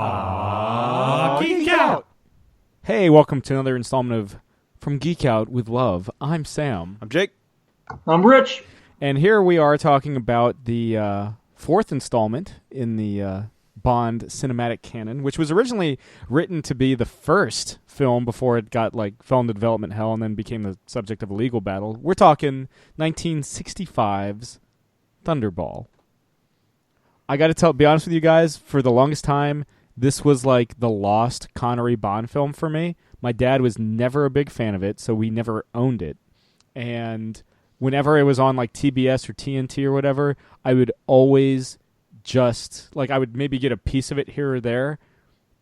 Geek Out! Hey, welcome to another installment of From Geek Out with Love. I'm Sam. I'm Jake. I'm Rich. And here we are talking about the fourth installment in the Bond cinematic canon, which was originally written to be the first film before it got fell into development hell and then became the subject of a legal battle. We're talking 1965's Thunderball. I got to be honest with you guys, for the longest time, this was like the lost Connery Bond film for me. My dad was never a big fan of it, so we never owned it. And whenever it was on TBS or TNT or whatever, I would always just, I would maybe get a piece of it here or there,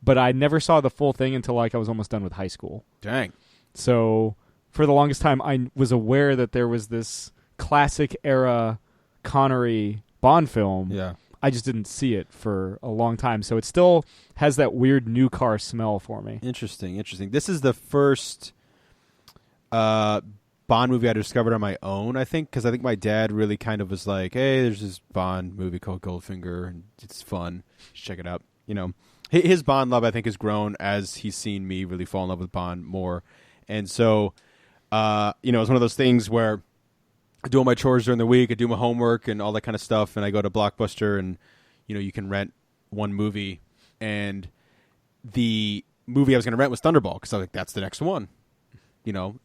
but I never saw the full thing until I was almost done with high school. Dang. So for the longest time, I was aware that there was this classic era Connery Bond film. Yeah. I just didn't see it for a long time, so it still has that weird new car smell for me. Interesting. This is the first Bond movie I discovered on my own, I think, because I think my dad really kind of was like, hey, there's this Bond movie called Goldfinger, and it's fun. Check it out. You know, his Bond love, I think, has grown as he's seen me really fall in love with Bond more. And so, it's one of those things where I do all my chores during the week, I do my homework and all that kind of stuff, and I go to Blockbuster and, you can rent one movie. And the movie I was going to rent was Thunderball because I was like, that's the next one,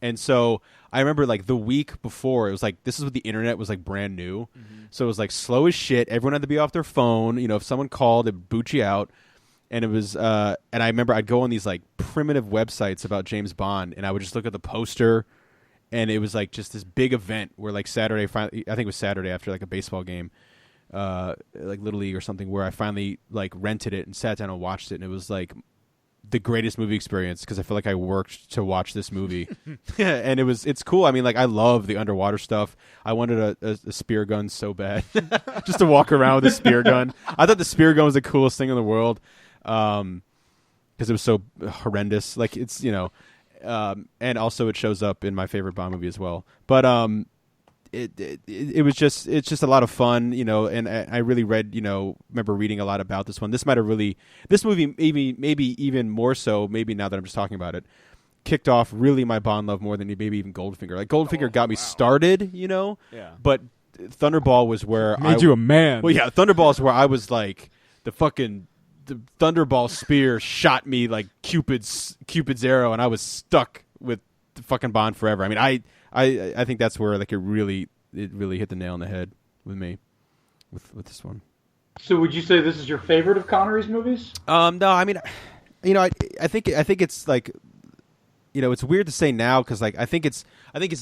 And so I remember the week before, it was this is what the internet was brand new. Mm-hmm. So it was slow as shit. Everyone had to be off their phone. If someone called, it'd boot you out. And it was, and I remember I'd go on these primitive websites about James Bond, and I would just look at the poster. And it was just this big event where Saturday, finally, I think it was Saturday after a baseball game, Little League or something, where I finally rented it and sat down and watched it. And it was the greatest movie experience because I feel like I worked to watch this movie. And it's cool. I mean, I love the underwater stuff. I wanted a spear gun so bad just to walk around with a spear gun. I thought the spear gun was the coolest thing in the world because it was so horrendous. And also it shows up in my favorite Bond movie as well. But it's just a lot of fun, and I really remember reading a lot about this one. This movie maybe even more so, maybe now that I'm just talking about it, kicked off really my Bond love more than maybe even Goldfinger. Goldfinger got me started, Yeah. But Thunderball was where Made you a man. Well, yeah, Thunderball is where I was the Thunderball spear shot me like Cupid's arrow, and I was stuck with the fucking Bond forever. I mean, I think that's where it really hit the nail on the head with me with this one. So would you say this is your favorite of Connery's movies? No, I mean, I think it's it's weird to say now because I think it's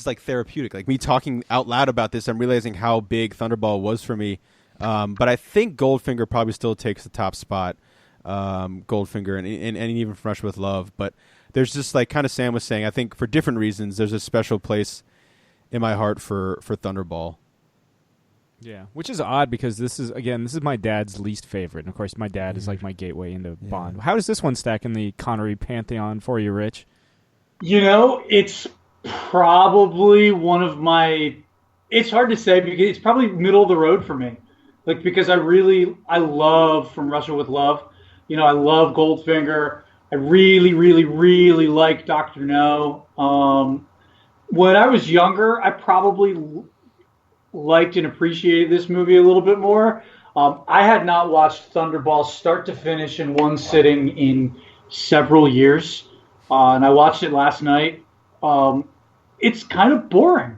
therapeutic. Me talking out loud about this, I'm realizing how big Thunderball was for me. But I think Goldfinger probably still takes the top spot. Goldfinger and even From Russia with Love, but there's just kind of Sam was saying, I think for different reasons there's a special place in my heart for Thunderball. Yeah, which is odd because this is my dad's least favorite, and of course my dad is my gateway into Bond. How does this one stack in the Connery pantheon for you, Rich? It's probably one of my, it's hard to say because it's probably middle of the road for me. Because I love From Russia with Love. I love Goldfinger. I really, really, really like Dr. No. When I was younger, I probably liked and appreciated this movie a little bit more. I had not watched Thunderball start to finish in one sitting in several years. And I watched it last night. It's kind of boring.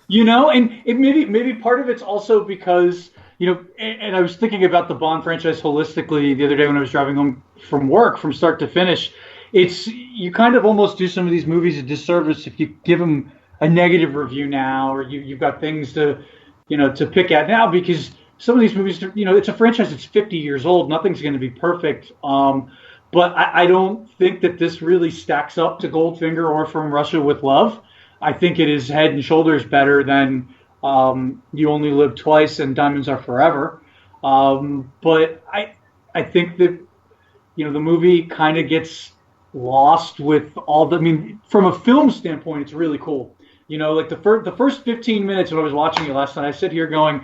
And it maybe part of it's also because, and I was thinking about the Bond franchise holistically the other day when I was driving home from work from start to finish. You kind of almost do some of these movies a disservice if you give them a negative review now, or you've got things to pick at now, because some of these movies, it's a franchise that's 50 years old. Nothing's going to be perfect. But I don't think that this really stacks up to Goldfinger or From Russia with Love. I think it is head and shoulders better than You Only Live Twice and Diamonds Are Forever. But I think that, the movie kind of gets lost with all from a film standpoint, it's really cool. The first 15 minutes when I was watching it last night, I sit here going,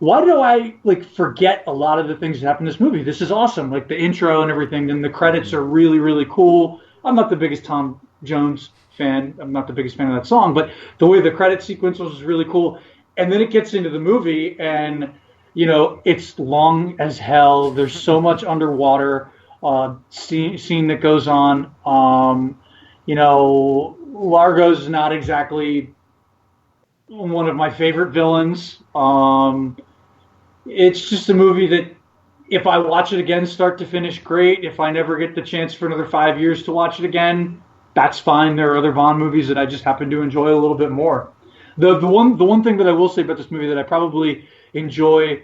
why do I like forget a lot of the things that happen in this movie? This is awesome. Like the intro and everything, and the credits are really, really cool. I'm not the biggest Tom Jones fan. I'm not the biggest fan of that song, but the way the credit sequence was really cool. And then it gets into the movie, and it's long as hell. There's so much underwater scene that goes on. Largo's not exactly one of my favorite villains. It's just a movie that if I watch it again start to finish, great. If I never get the chance for another 5 years to watch it again, that's fine. There are other Bond movies that I just happen to enjoy a little bit more. The one thing that I will say about this movie that I probably enjoy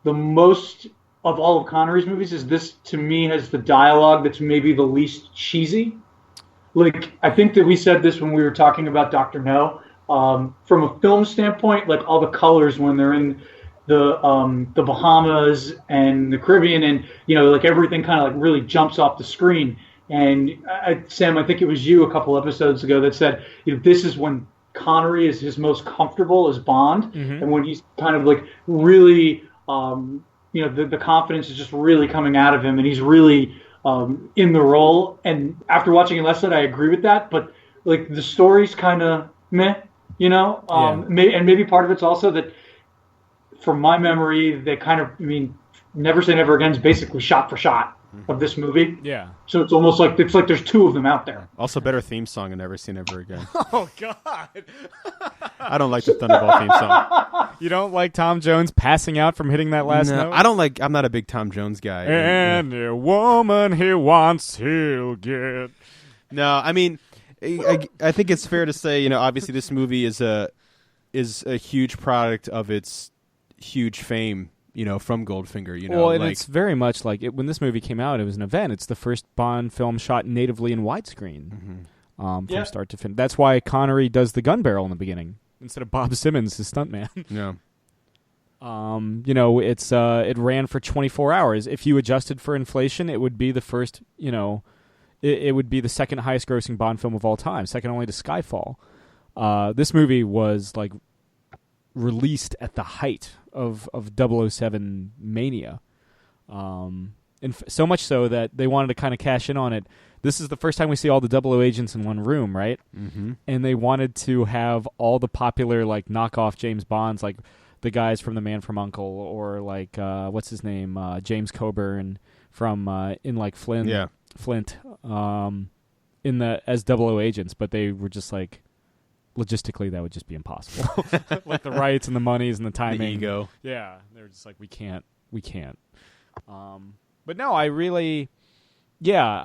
the most of all of Connery's movies is this, to me, has the dialogue that's maybe the least cheesy. Like, I think that we said this when we were talking about Dr. No. From a film standpoint, like all the colors when they're in the Bahamas and the Caribbean, and like everything kind of like really jumps off the screen. And Sam, I think it was you a couple episodes ago that said, this is when Connery is his most comfortable as Bond, and when he's kind of like really, the confidence is just really coming out of him, and he's really in the role. And after watching it last night, I agree with that. But like the story's kind of meh, and maybe part of it's also that, from my memory, they kind of, Never Say Never Again is basically shot for shot of this movie. Yeah. So it's almost like there's two of them out there. Also, better theme song than Never Say Never Again. Oh, God. I don't like the Thunderball theme song. You don't like Tom Jones passing out from hitting that last note? I'm not a big Tom Jones guy. And a woman he wants, he'll get. No, I think it's fair to say, obviously this movie is a huge product of its huge fame, from Goldfinger, Well, and it's very much like when this movie came out, it was an event. It's the first Bond film shot natively in widescreen from start to finish. That's why Connery does the gun barrel in the beginning instead of Bob Simmons, his stuntman. Yeah. It ran for 24 hours. If you adjusted for inflation, it would be the first, it would be the second highest grossing Bond film of all time, second only to Skyfall. This movie was like released at the height of 007 mania. And so much so that they wanted to kind of cash in on it. This is the first time we see all the 00 agents in one room, right? Mm-hmm. And they wanted to have all the popular like knockoff James Bonds, like the guys from The Man from U.N.C.L.E. or like what's his name, James Coburn from in like Flint, in the as 00 agents, but they were just like, logistically that would just be impossible. Like the rights and the monies and the timing, the ego. Yeah, they're just like we can't. But no, I really,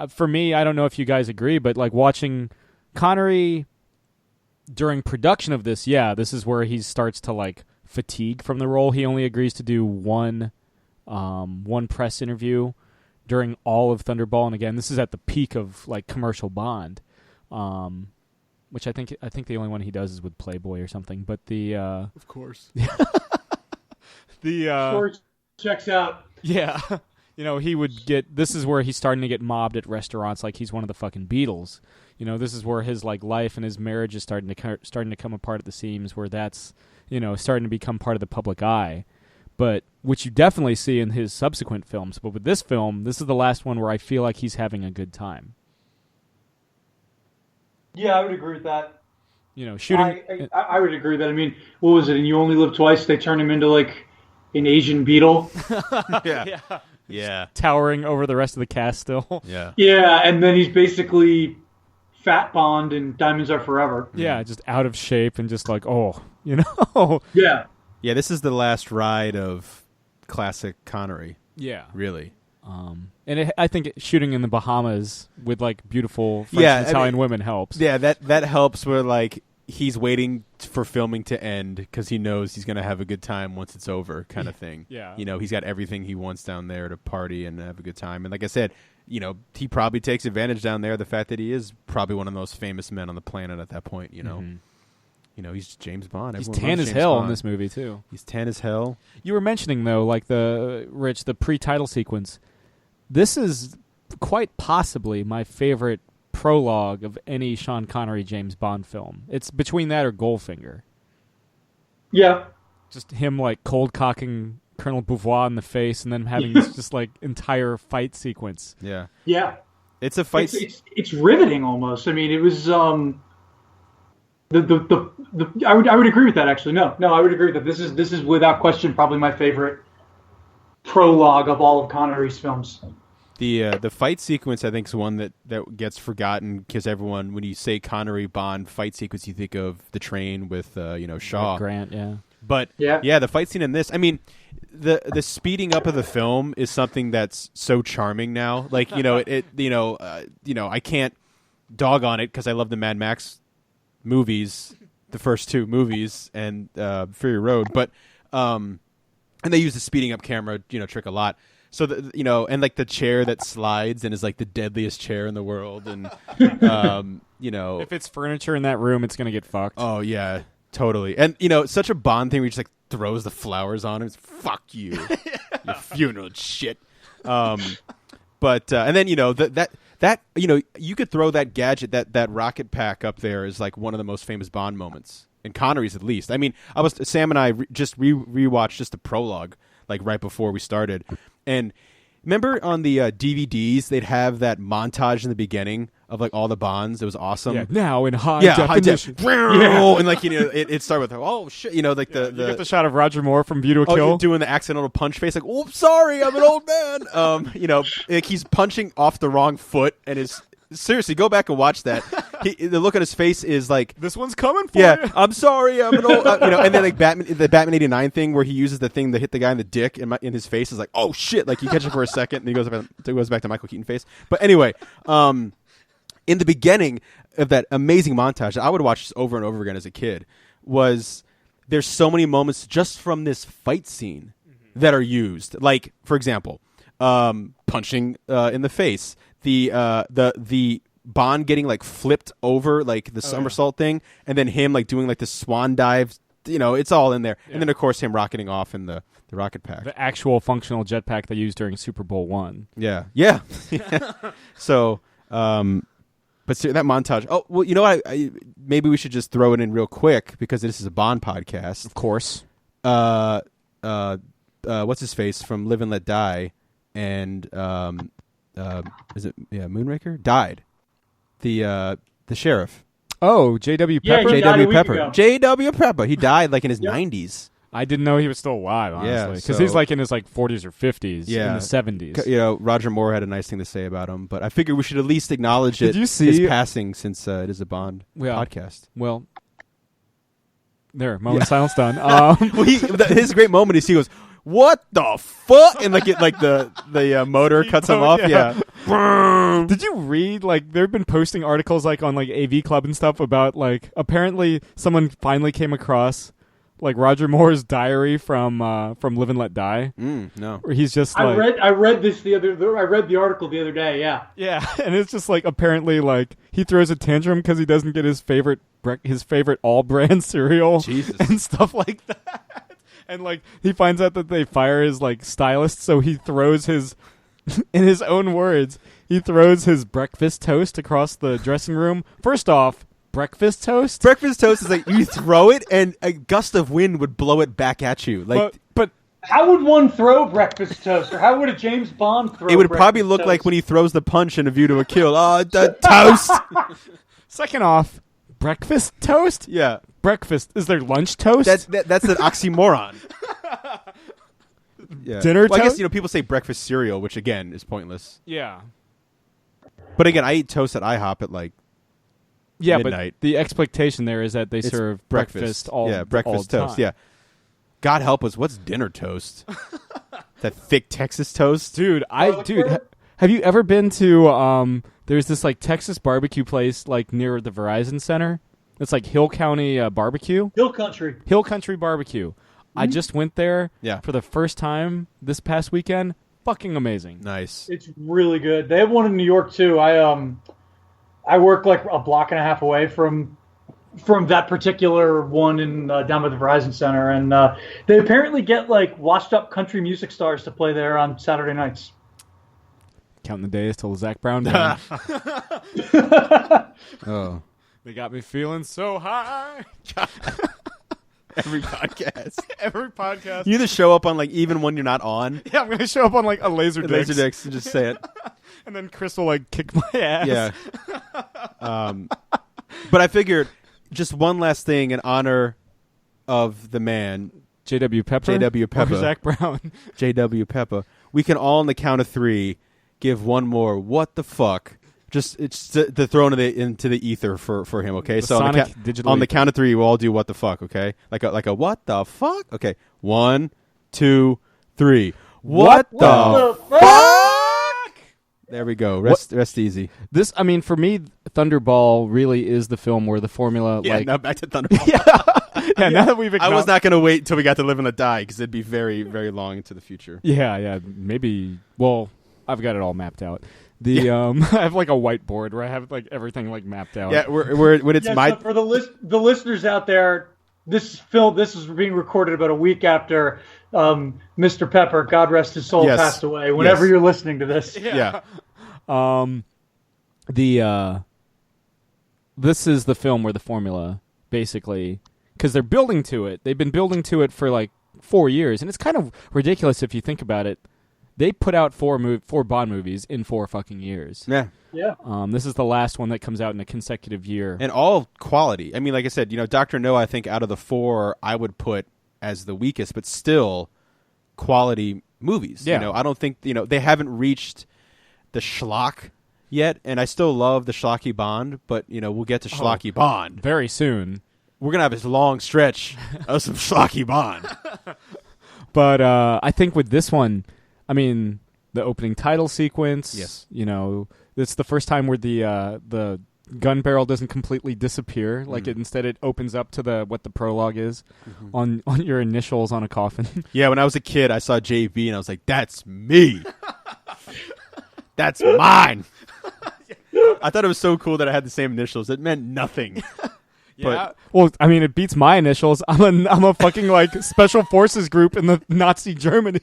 for me, I don't know if you guys agree, but like watching Connery during production of this, this is where he starts to like fatigue from the role. He only agrees to do one press interview during all of Thunderball, and again, this is at the peak of like commercial Bond, which I think the only one he does is with Playboy or something. But of course, story checks out. Yeah. He would get. This is where he's starting to get mobbed at restaurants, like he's one of the fucking Beatles. This is where his like life and his marriage is starting to come apart at the seams. Where that's starting to become part of the public eye, but which you definitely see in his subsequent films. But with this film, this is the last one where I feel like he's having a good time. Yeah, I would agree with that. Shooting. I would agree with that. What was it? And You Only Live Twice. They turned him into like an Asian beetle. Yeah. Towering over the rest of the cast still. Yeah. Yeah, and then he's basically Fat Bond in Diamonds Are Forever. Yeah, just out of shape and just like, Yeah. Yeah, this is the last ride of classic Connery. Yeah. Really. And I think shooting in the Bahamas with like beautiful French and Italian women helps. Yeah, that helps where like he's waiting for filming to end because he knows he's going to have a good time once it's over kind of thing. Yeah. He's got everything he wants down there to party and have a good time. And like I said, he probably takes advantage down there of the fact that he is probably one of the most famous men on the planet at that point, He's James Bond. He's Everyone tan loves as James hell Bond. in this movie too. He's tan as hell. You were mentioning though, like the pre-title sequence. This is quite possibly my favorite prologue of any Sean Connery James Bond film. It's between that or Goldfinger. Yeah. Just him like cold cocking Colonel Beauvoir in the face, and then having this just like entire fight sequence. Yeah. Yeah. It's a fight. It's riveting almost. I mean, it was I would agree with that actually. No, I would agree with that. This is without question probably my favorite prologue of all of Connery's films. The fight sequence, I think, is one that gets forgotten because everyone, when you say Connery Bond fight sequence, you think of the train with Shaw, Grant, yeah. But yeah, the fight scene in this, I mean, the speeding up of the film is something that's so charming now. Like I can't dog on it because I love the Mad Max movies, the first two movies, and Fury Road, but and they use the speeding up camera trick a lot. So and like the chair that slides and is like the deadliest chair in the world, and if it's furniture in that room, it's gonna get fucked. Oh yeah, totally. And such a Bond thing where he just like throws the flowers on him. It's fuck you, you funeral shit. But and then that you could throw that gadget, that rocket pack up there is like one of the most famous Bond moments, and Connery's at least. I mean, Sam and I just rewatched just the prologue like right before we started. And remember on the DVDs, they'd have that montage in the beginning of like all the Bonds. It was awesome. Yeah, now in high definition. And like it started with oh shit, like you get the shot of Roger Moore from View to a Kill doing the accidental punch face, like oh sorry, I'm an old man. Like he's punching off the wrong foot, and is seriously go back and watch that. The look on his face is like this one's coming for you. I'm sorry, I'm an old and then like the Batman 89 thing where he uses the thing to hit the guy in the dick in his face is like oh shit, like you catch it for a second and he goes back to Michael Keaton face. But anyway, in the beginning of that amazing montage that I would watch over and over again as a kid, there's so many moments just from this fight scene that are used. Like for example, punching in the face, the Bond getting like flipped over, like the somersault thing, and then him like doing like the swan dive. It's all in there. Yeah. And then of course him rocketing off in the rocket pack, the actual functional jetpack they used during Super Bowl I. Yeah. So, but that montage. Oh well, you know what? Maybe we should just throw it in real quick because this is a Bond podcast, of course. What's his face from Live and Let Die, and is it Moonraker? Died. The sheriff. Oh, J.W. Pepper? J.W. Pepper. J.W. Pepper. He died like in his 90s. I didn't know he was still alive, honestly. Because he's like in his like 40s or 50s in the 70s. Roger Moore had a nice thing to say about him, but I figured we should at least acknowledge his passing since it is a Bond podcast. Well, there, moment of silence done. His great moment is he goes, what the fuck? And like the motor cuts him off. Yeah. Did you read they've been posting articles like on like AV Club and stuff about like apparently someone finally came across like Roger Moore's diary from Live and Let Die. No. Where he's just I read the article the other day. Yeah. Yeah, and it's just like apparently like he throws a tantrum because he doesn't get his favorite all brand cereal. Jesus. And stuff like that. And like he finds out that they fire his like stylist, so he throws his, in his own words, he throws his breakfast toast across the dressing room. First off, breakfast toast. Breakfast toast is like you throw it, and a gust of wind would blow it back at you. Like, but how would one throw breakfast toast, or how would a James Bond throw? It would probably look toast? Like when he throws the punch in A View to a Kill. Oh, the toast. Second off, breakfast toast. Yeah. Breakfast. Is there lunch toast? That's an oxymoron. Yeah. Dinner toast? I guess people say breakfast cereal, which again is pointless. Yeah. But again, I eat toast at IHOP at like midnight. But the expectation there is that they serve breakfast all breakfast all toast. time. Yeah. God help us, what's dinner toast? That thick Texas toast? Dude, have you ever been to there's this like Texas barbecue place like near the Verizon Center? It's like Hill County Barbecue. Hill Country Barbecue. I just went there for the first time this past weekend. Fucking amazing. Nice. It's really good. They have one in New York too. I work like a block and a half away from that particular one in down by the Verizon Center, and they apparently get like washed up country music stars to play there on Saturday nights. Counting the days till the Zach Brown day. Oh. They got me feeling so high. Every podcast. Every podcast. You either show up on like even when you're not on. Yeah, I'm gonna show up on like a laser Laserdix and just say it. And then Chris will like kick my ass. Yeah. But I figured just one last thing in honor of the man, J.W. Pepper. J.W. Pepper. Or Zach Brown. J.W. Pepper. We can all on the count of 3 give one more. What the fuck? Just it's to throw into the ether for him. Okay. The so Sonic on the count of 3, we'll all do what the fuck. Okay. Like a what the fuck? Okay. 1, 2, 3. What the fuck? There we go. Rest easy. This, I mean, for me, Thunderball really is the film where the formula. Yeah. Like, Now back to Thunderball. yeah. Now that we've, I was not going to wait until we got to Live and Let Die because it'd be very, very long into the future. Yeah. Maybe. Well, I've got it all mapped out. I have like a whiteboard where I have like everything like mapped out. Yeah. When it's So for the listeners out there, this is being recorded about a week after Mr. Pepper, God rest his soul, passed away. Whenever you're listening to this, Yeah. This is the film where the formula basically, because they're building to it. They've been building to it for like 4 years, and it's kind of ridiculous if you think about it. They put out 4 Bond movies in 4 fucking years. Yeah. yeah. This is the last one that comes out in a consecutive year. And all quality. I mean, like I said, Dr. No, I think out of the 4, I would put as the weakest, but still quality movies. Yeah. I don't think, they haven't reached the schlock yet, and I still love the schlocky Bond, but, we'll get to schlocky Bond. Very soon. We're going to have this long stretch of some schlocky Bond. But I think with this one, I mean, the opening title sequence. Yes. It's the first time where the gun barrel doesn't completely disappear. Like instead, it opens up to what the prologue is on your initials on a coffin. Yeah, when I was a kid, I saw JB and I was like, "That's me. That's mine." I thought it was so cool that I had the same initials. It meant nothing. Yeah. Well, I mean, it beats my initials. I'm a fucking like special forces group in the Nazi Germany.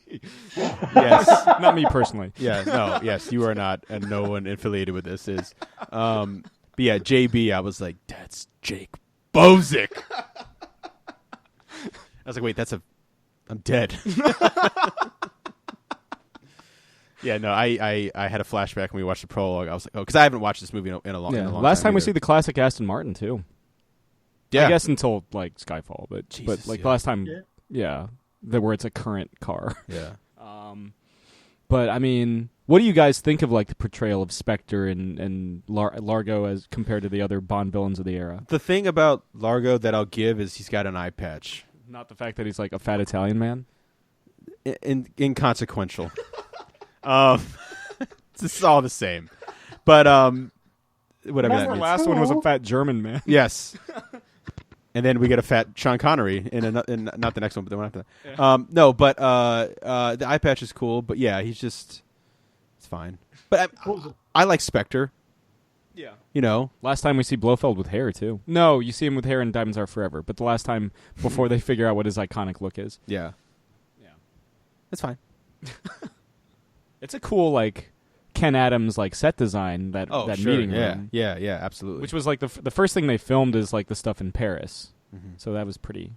Yes. Not me personally. Yeah. No. Yes, you are not, and no one affiliated with this is. But yeah, JB. I was like, that's Jake Bozick. I was like, wait, I'm dead. Yeah, no, I had a flashback when we watched the prologue. I was like, oh, because I haven't watched this movie in a long time. Last time we either. see the classic Aston Martin too. Yeah. I guess until like Skyfall, but Jesus, like yeah. last time, where it's a current car. Yeah. But I mean, what do you guys think of like the portrayal of Spectre and Largo as compared to the other Bond villains of the era? The thing about Largo that I'll give is he's got an eye patch. Not the fact that he's like a fat Italian man. Inconsequential. It's all the same. But whatever that The means. last one was a fat German man. Yes. And then we get a fat Sean Connery in not the next one, but the one after that. Yeah. No, but the eye patch is cool. But yeah, it's fine. But I like Spectre. Yeah. Last time we see Blofeld with hair too. No, you see him with hair in Diamonds Are Forever. But the last time before they figure out what his iconic look is. Yeah. Yeah. It's fine. It's a cool like Ken Adams like set design that sure. meeting Yeah. room. Yeah, absolutely. Which was like the first thing they filmed is like the stuff in Paris. Mm-hmm. So that was pretty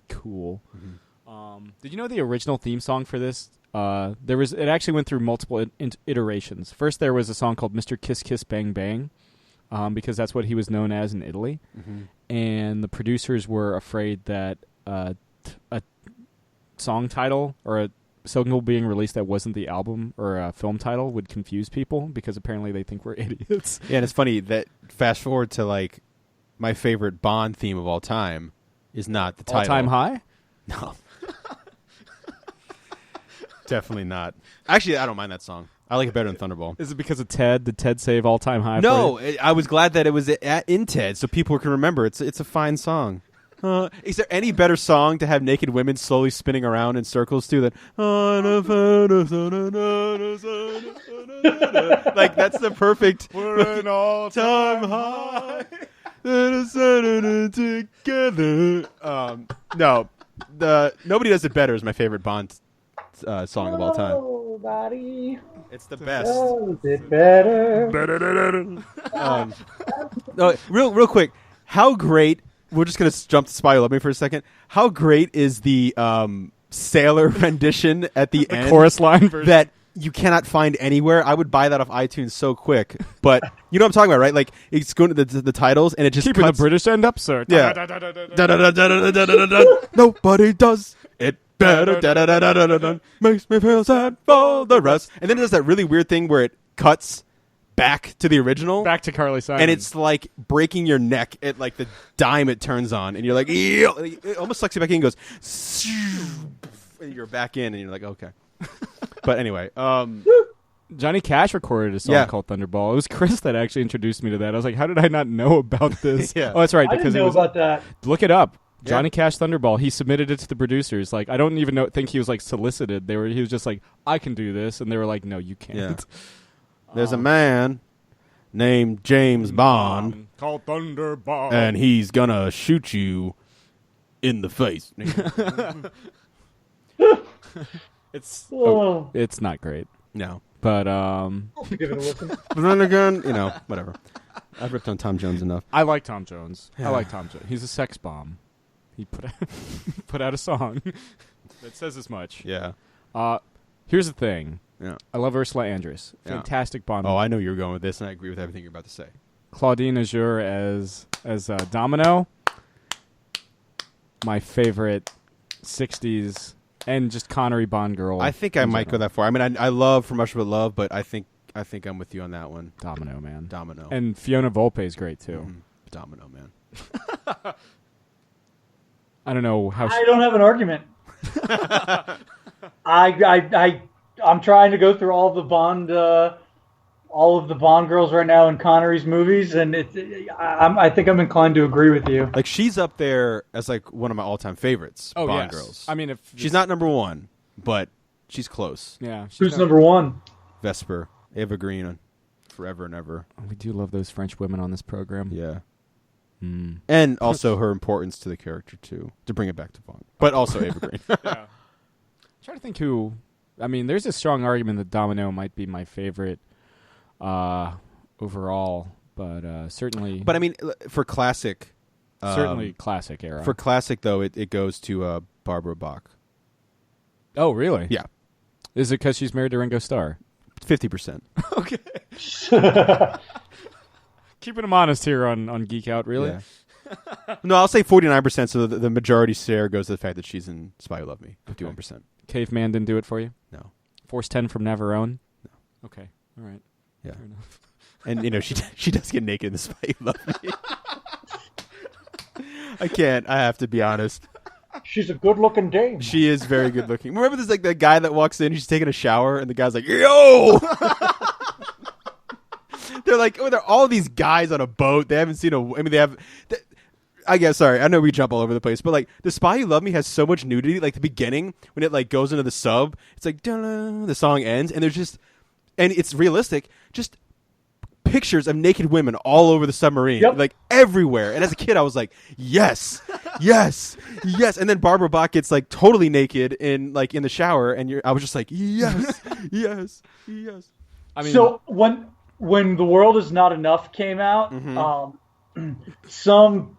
cool. Mm-hmm. Did you know the original theme song for this? It actually went through multiple iterations. First, there was a song called "Mr. Kiss Kiss Bang Bang," because that's what he was known as in Italy, and the producers were afraid that a song title or a single being released that wasn't the album or a film title would confuse people because apparently they think we're idiots. Yeah, and it's funny that fast forward to like my favorite Bond theme of all time is not the title. All Time High? No. Definitely not. Actually, I don't mind that song. I like it better than Thunderball. Is it because of Ted? Did Ted save All Time High? No, I was glad that it was in Ted so people can remember. It's a fine song. Is there any better song to have naked women slowly spinning around in circles to than like that's the perfect We're an all-time high. Together. No, Nobody Does It Better is my favorite Bond song of all time. Nobody It's the best. does it better. No, real quick. How great we're just gonna jump to Spy Who Loved Me for a second. How great is the sailor rendition at the end? Chorus line version. That you cannot find anywhere. I would buy that off iTunes so quick. But you know what I'm talking about, right? Like it's going to the titles and it just keeping cuts. the British end up, sir. Yeah. Nobody does it better. Makes me feel sad for the rest. And then it does that really weird thing where it cuts back to the original. Back to Carly Simon. And it's like breaking your neck at like the dime it turns on. And you're like, ew. It almost sucks you back in and goes, and you're back in and you're like, okay. But anyway, Johnny Cash recorded a song called Thunderball. It was Chris that actually introduced me to that. I was like, how did I not know about this? Yeah. Oh, that's right. I Because didn't know about that. Look it up. Yeah. Johnny Cash Thunderball. He submitted it to the producers. Like, I don't even think he was like solicited. He was just like, I can do this, and they were like, no, you can't. Yeah. There's a man named James Bond called Thunderball, and he's gonna shoot you in the face. It's not great, No. but I'll give it a listen. But then again, whatever. I've ripped on Tom Jones enough. I like Tom Jones. Yeah. I like Tom Jones. He's a sex bomb. He put out a song that says as much. Yeah. Here's the thing. Yeah. I love Ursula Andress. Fantastic Bond. Oh, I know you were going with this, and I agree with everything you're about to say. Claudine Azure as Domino. My favorite 60s and just Connery Bond girl. I think I might go that far. I mean, I love From Russia with Love, but I think I'm with you on that one. Domino, man. Domino. And Fiona Volpe is great too. Domino, man. I don't know how. I don't have an argument. I'm trying to go through all of the Bond girls right now in Connery's movies, and I think I'm inclined to agree with you. Like she's up there as like one of my all-time favorites. Oh, Bond yes. girls. I mean, if she's not number one, but she's close. Yeah. Who's number one? Vesper, Eva Green, Forever and Ever. We do love those French women on this program. Yeah. And also her importance to the character too, to bring it back to Bond, but also Eva Green. Yeah. I'm trying to think who. I mean, there's a strong argument that Domino might be my favorite overall, but certainly. But I mean, for classic, certainly classic era. For classic though, it goes to Barbara Bach. Oh, really? Yeah. Is it because she's married to Ringo Starr? 50%. Okay. Keeping them honest here on Geek Out, really? Yeah. No, I'll say 49%, so the majority share goes to the fact that she's in Spy Who Loved Me. 51%. Okay. Caveman didn't do it for you? No. Force 10 from Navarone? No. Okay. All right. Yeah. Fair enough. And, she does get naked in the Spy Who Loved Me. I can't. I have to be honest. She's a good-looking dame. She is very good looking. Remember there's like that guy that walks in, she's taking a shower, and the guy's like, yo! They're like, they're all these guys on a boat. They haven't seen they have... I guess, sorry, I know we jump all over the place, but like The Spy Who Loved Me has so much nudity. Like the beginning, when it like goes into the sub, it's like, dun-dun, the song ends, and there's just... And it's realistic, just pictures of naked women all over the submarine, like everywhere. And as a kid, I was like, yes, yes, yes. And then Barbara Bach gets like totally naked in the shower, and I was just like, yes, yes, yes. I mean, so when The World Is Not Enough came out, some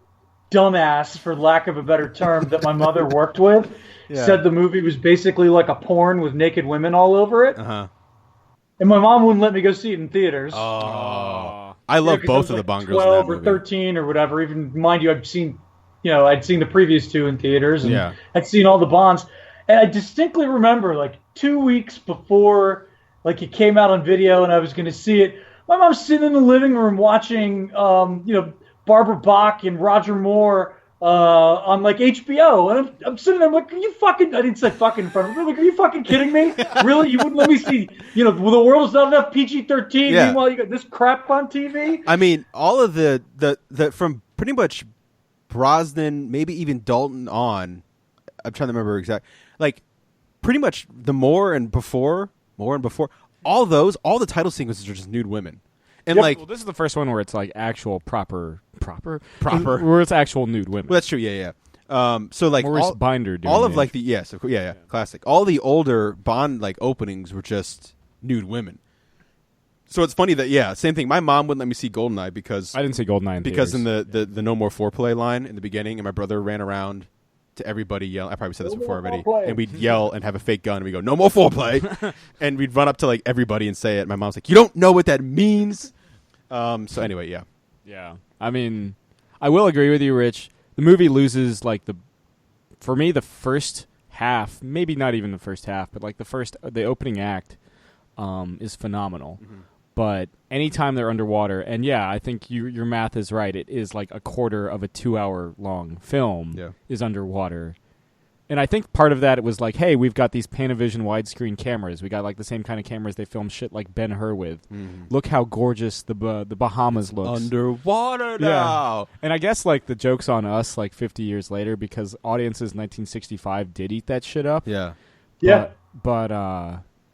dumbass, for lack of a better term, that my mother worked with, said the movie was basically like a porn with naked women all over it. And my mom wouldn't let me go see it in theaters. Oh, I love both of the Bond girls. 12 or 13 or whatever. Even mind you, I'd seen the previous two in theaters, and I'd seen all the Bonds. And I distinctly remember, like 2 weeks before, like it came out on video, and I was going to see it. My mom's sitting in the living room watching, Barbara Bach and Roger Moore on like HBO, and I'm sitting there, I'm like, are you fucking? I didn't say fucking in front of me. Like, are you fucking kidding me? Really? You wouldn't let me see? The World Is Not Enough PG-13. Yeah. Meanwhile, you got this crap on TV. I mean, all of the from pretty much Brosnan, maybe even Dalton on. I'm trying to remember exactly. Like, pretty much the more and before, all the title sequences are just nude women. And well, this is the first one where it's like actual proper, where it's actual nude women. Well, that's true. Yeah. So like Maurice Binder doing all of the like the classic. All the older Bond like openings were just nude women, So it's funny that same thing. My mom wouldn't let me see Goldeneye because I didn't see Goldeneye in because theaters. in the no more foreplay line in the beginning, and my brother ran around to everybody yelling. I probably said this before already. And we'd yell and have a fake gun, and we go, "No more foreplay," and we'd run up to like everybody and say it. My mom's like, "You don't know what that means." So anyway, yeah. Yeah. I mean, I will agree with you, Rich. The movie loses like for me the first half, maybe not even the first half, but like the opening act is phenomenal. Mm-hmm. But anytime they're underwater, and yeah, I think your math is right. It is like a quarter of a 2-hour long film is underwater. And I think part of that, it was like, hey, we've got these Panavision widescreen cameras. We got like the same kind of cameras they film shit like Ben-Hur with. Mm-hmm. Look how gorgeous the Bahamas looks. Underwater now. Yeah. And I guess like the joke's on us like 50 years later because audiences in 1965 did eat that shit up. Yeah. But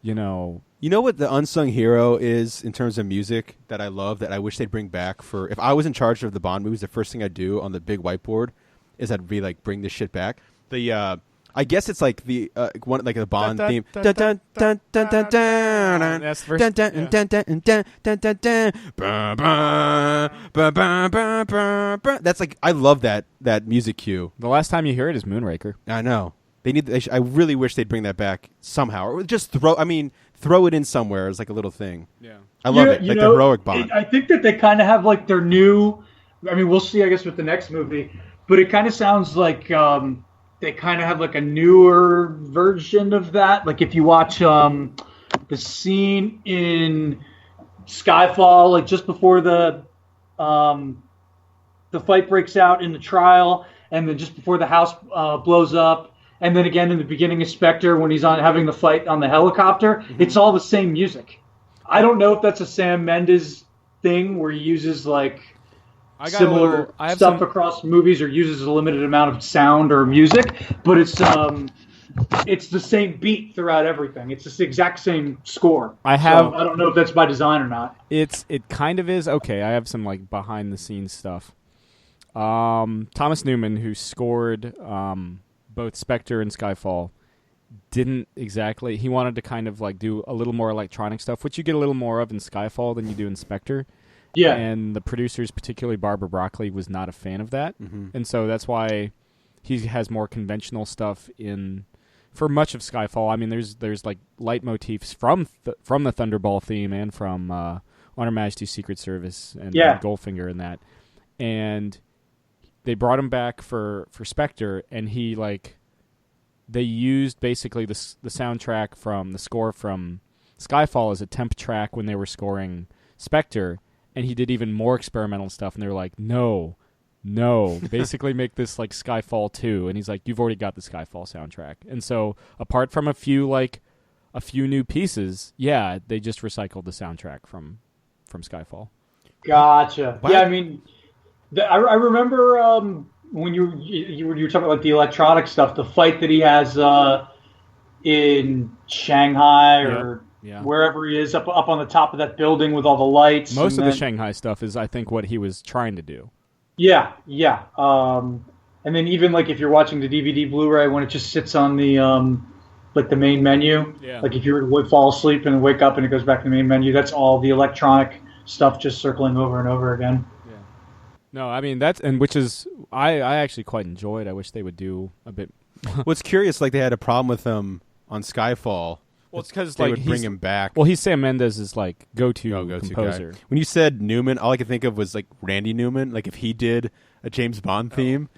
you know... You know what the unsung hero is in terms of music that I love that I wish they'd bring back for... If I was in charge of the Bond movies, the first thing I'd do on the big whiteboard is I'd be like, bring this shit back. The... I guess it's like the one like the Bond theme. That's like I love that music cue. The last time you hear it is Moonraker. I know. I really wish they'd bring that back somehow, or just throw it in somewhere as like a little thing. Yeah, I love it. Like the heroic Bond. I think that they kind of have like their new. I mean, we'll see. I guess with the next movie, but it kind of sounds like. They kind of have like a newer version of that. Like if you watch the scene in Skyfall, like just before the fight breaks out in the trial, and then just before the house blows up, and then again in the beginning of Spectre when he's having the fight on the helicopter, it's all the same music. I don't know if that's a Sam Mendes thing where he uses like similar stuff across movies or uses a limited amount of sound or music, but it's the same beat throughout everything. It's the exact same score. I don't know if that's by design or not. It kind of is. Okay, I have some like behind the scenes stuff. Thomas Newman, who scored both Spectre and Skyfall, didn't exactly. He wanted to kind of like do a little more electronic stuff, which you get a little more of in Skyfall than you do in Spectre. Yeah. And the producers, particularly Barbara Broccoli, was not a fan of that. Mm-hmm. And so that's why he has more conventional stuff for much of Skyfall. I mean, there's like leitmotifs from the Thunderball theme and from On Her Majesty's Secret Service and Goldfinger and that. And they brought him back for Spectre, and they used basically the soundtrack from the score from Skyfall as a temp track when they were scoring Spectre. And he did even more experimental stuff, and they were like, no, basically make this like Skyfall 2. And he's like, you've already got the Skyfall soundtrack. And so apart from a few new pieces, they just recycled the soundtrack from Skyfall. Gotcha. What? Yeah, I mean, I remember when you were talking about like the electronic stuff, the fight that he has in Shanghai or... Yeah. Wherever he is, up on the top of that building with all the lights. Most of the Shanghai stuff is, I think, what he was trying to do. Yeah. And then even like if you're watching the DVD Blu-ray when it just sits on the like the main menu, like if you were to fall asleep and wake up and it goes back to the main menu, that's all the electronic stuff just circling over and over again. Yeah. No, I mean which is I actually quite enjoyed. I wish they would do a bit. What's curious, like they had a problem with him on Skyfall. Well, it's because they would bring him back. Well, he's Sam Mendes' like go-to composer. Guy. When you said Newman, all I could think of was like Randy Newman. Like if he did a James Bond theme,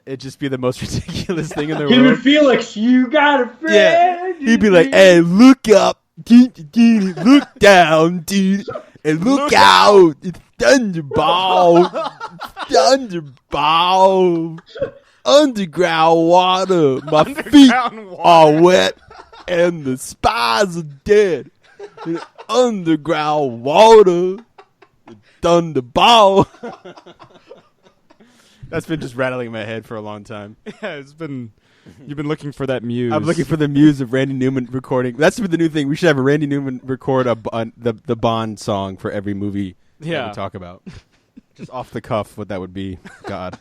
it'd just be the most ridiculous thing in the world. Him and Felix, you got a friend. Yeah, he'd be like, "Hey, look up, look down, dude, and look out, it's Thunderball, Thunderball, underground water. My feet are wet." And the spies are dead. Underground water. Thunderball. That's been just rattling in my head for a long time. Yeah, you've been looking for that muse. I'm looking for the muse of Randy Newman recording. That's the new thing. We should have a Randy Newman record the Bond song for every movie that we talk about. Just off the cuff, what that would be. God.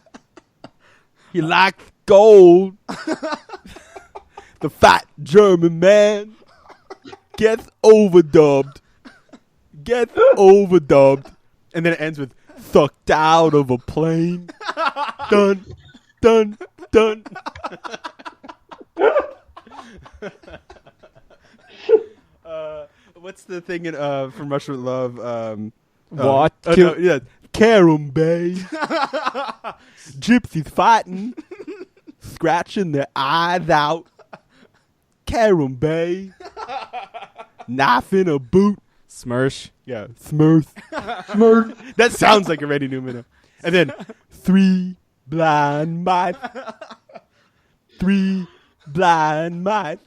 He liked gold. The fat German man gets overdubbed. Get overdubbed. And then it ends with sucked out of a plane. Dun, dun, dun. What's the thing in from Russia with Love? What? No, yeah, Carum Bay. Gypsies fighting, scratching their eyes out. Carum Bay. Knife in a boot. Smirsh. Yeah, Smurf. Smurf. That sounds like a Randy Newman. And then 3 blind mice. 3 blind mice.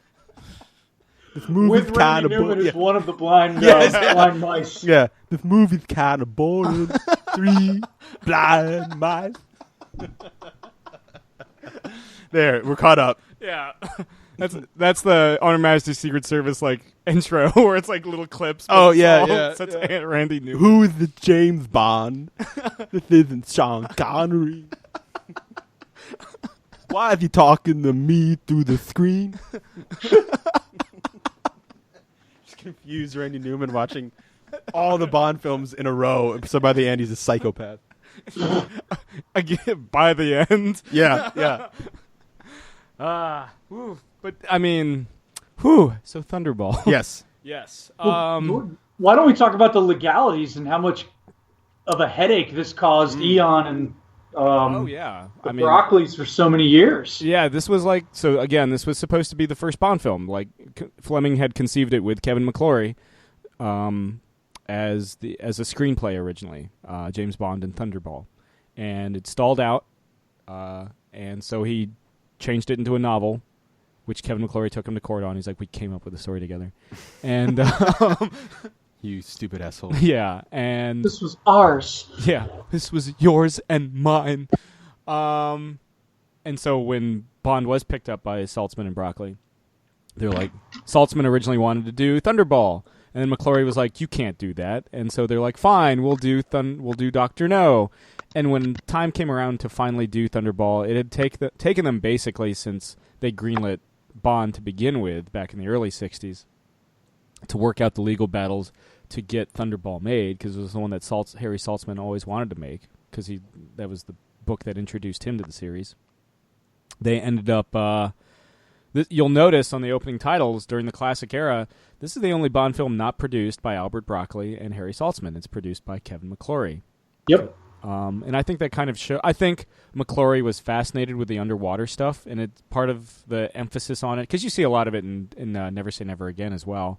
This movie's With kind Randy of Newman boring. as one of the blind, Yes. blind mice. Yeah, this movie's kind of boring. 3 blind mice. There, we're caught up. Yeah. That's the Honor Majesty's Secret Service like intro where it's like little clips. Oh, yeah, all yeah, such yeah. Randy Newman. Who is the James Bond? This isn't Sean Connery. Why is he talking to me through the screen? Just confused Randy Newman watching all the Bond films in a row. So by the end, he's a psychopath. Again, by the end. Yeah, yeah. But I mean, whew. So Thunderball. Yes. Yes. Why don't we talk about the legalities and how much of a headache this caused Eon and oh yeah. the Broccoli's for so many years? Yeah, this was like so. Again, this was supposed to be the first Bond film. Like Fleming had conceived it with Kevin McClory, as a screenplay originally, James Bond and Thunderball, and it stalled out, and so he changed it into a novel, which Kevin McClory took him to court on. He's like, we came up with a story together, and You stupid asshole. yeah, and This was ours. yeah, this was yours and mine. And so when Bond was picked up by Saltzman and Broccoli, they're like, Saltzman originally wanted to do Thunderball, and then McClory was like, you can't do that. And so they're like, fine, we'll do Dr. No. And when time came around to finally do Thunderball, it had taken them basically since they greenlit Bond to begin with back in the early 60s to work out the legal battles to get Thunderball made, because it was the one that Harry Saltzman always wanted to make, because that was the book that introduced him to the series. They ended up... you'll notice on the opening titles during the classic era, this is the only Bond film not produced by Albert Broccoli and Harry Saltzman. It's produced by Kevin McClory. Yep. And I think that kind of I think McClory was fascinated with the underwater stuff, and it's part of the emphasis on it, because you see a lot of it in Never Say Never Again as well,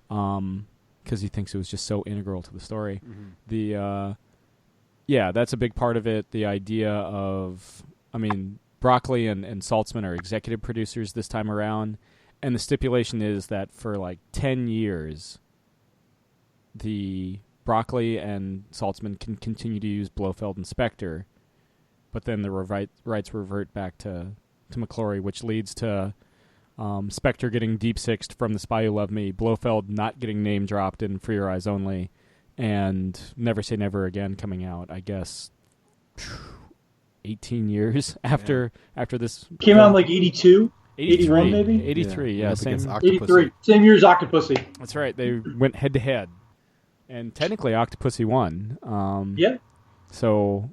because he thinks it was just so integral to the story. Mm-hmm. That's a big part of it. The idea of, Broccoli and Saltzman are executive producers this time around, and the stipulation is that for like 10 years, the Broccoli and Saltzman can continue to use Blofeld and Spectre, but then the rights revert back to McClory, which leads to Spectre getting deep-sixed from The Spy Who Loved Me, Blofeld not getting name-dropped in For Your Eyes Only, and Never Say Never Again coming out, I guess, 18 years after this. Came out in like 82? 83, 81 maybe? 83, yeah. Same, 83. Same year as Octopussy. That's right. They went head-to-head. And technically, Octopussy won. Yeah. So,